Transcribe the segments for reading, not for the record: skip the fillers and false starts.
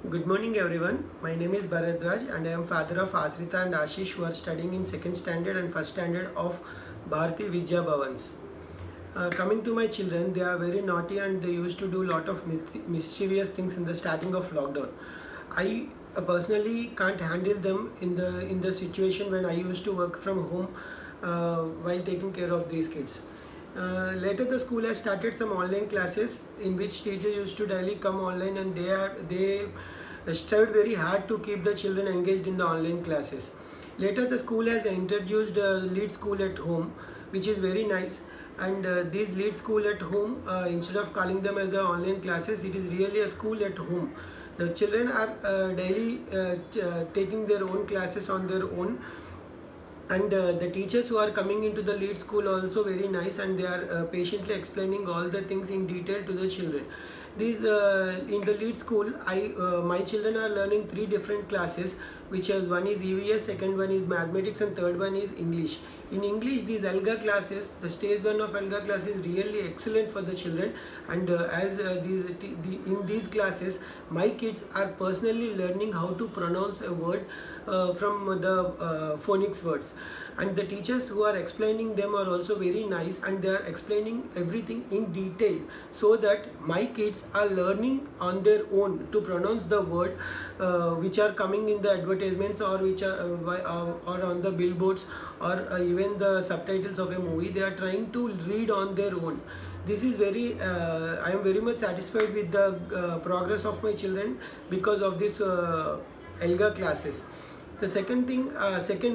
Good morning everyone. My name is Bharadwaj and I am father of Adrita and Ashish who are studying in 2nd standard and 1st standard of Bharati Vidya Bhavans. Coming to my children, they are very naughty and they used to do a lot of mischievous things in the starting of lockdown. I personally can't handle them in the situation when I used to work from home while taking care of these kids. Later the school has started some online classes in which teachers used to daily come online and they strived very hard to keep the children engaged in the online classes. Later the school has introduced lead school at home, which is very nice. And these lead school at home, instead of calling them as the online classes, it is really a school at home. The children are daily taking their own classes on their own, and the teachers who are coming into the lead school also very nice, and they are patiently explaining all the things in detail to the children. These in the lead school, my children are learning 3 different classes, which is one is EVS, second one is mathematics, and third one is English. In English, these Alga classes, the stage 1 of Alga class is really excellent for the children, and in these classes, my kids are personally learning how to pronounce a word from the phonics words, and the teachers who are explaining them are also very nice, and they are explaining everything in detail, so that my kids are learning on their own to pronounce the word which are coming in the advertisements, or which are or on the billboards, or even the subtitles of a movie. They are trying to read on their own. This is very I am very much satisfied with the progress of my children because of this ELGA classes. The second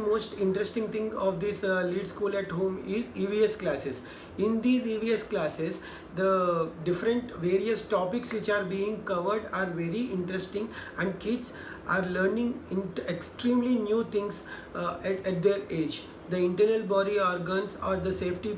most interesting thing of this lead school at home is EVS classes. In these EVS classes, the different various topics which are being covered are very interesting, and kids are learning extremely new things at their age. The internal body organs, or the safety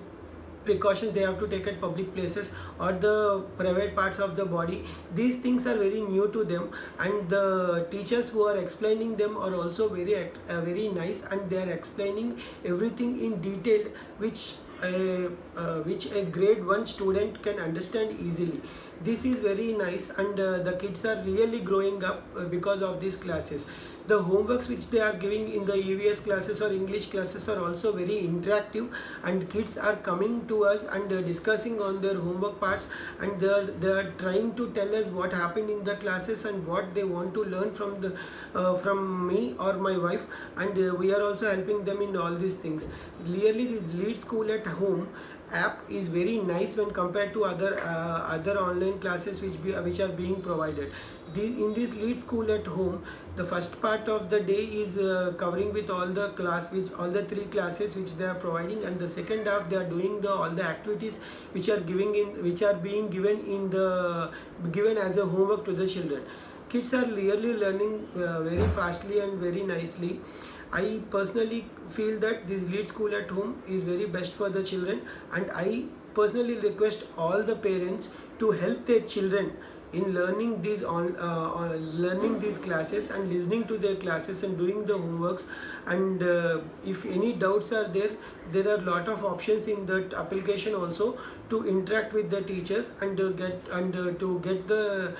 precautions they have to take at public places, or the private parts of the body, these things are very new to them, and the teachers who are explaining them are also very nice, and they are explaining everything in detail, which a grade 1 student can understand easily. This is very nice, and the kids are really growing up because of these classes. The homeworks which they are giving in the EVS classes or English classes are also very interactive, and kids are coming to us and discussing on their homework parts, and they are trying to tell us what happened in the classes and what they want to learn from me or my wife, and we are also helping them in all these things. Clearly, the lead school at home app is very nice when compared to other online classes which are being provided. In this lead school at home, the first part of the day is covering with all the 3 classes which they are providing, and the second half they are doing all the activities which are being given as a homework to the children. Kids are really learning very fastly and very nicely. I personally feel that this lead school at home is very best for the children, and I personally request all the parents to help their children in learning these classes and listening to their classes and doing the homeworks. And if any doubts are there are a lot of options in that application also to interact with the teachers and to get the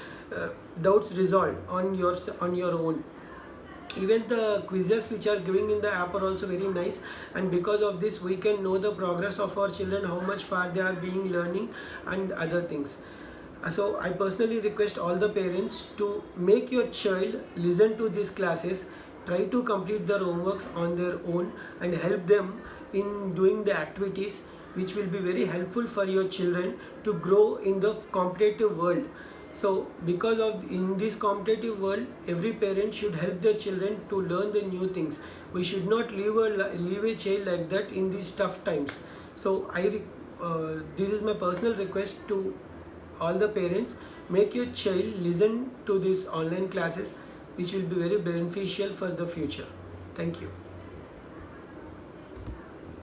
doubts resolved on your own. Even the quizzes which are giving in the app are also very nice, and because of this we can know the progress of our children, how much far they are being learning and other things. So I personally request all the parents to make your child listen to these classes, try to complete their homeworks on their own, and help them in doing the activities which will be very helpful for your children to grow in the competitive world. So because of in this competitive world, every parent should help their children to learn the new things. We should not leave a child like that in these tough times. So this is my personal request to all the parents: make your child listen to these online classes, which will be very beneficial for the future. Thank you.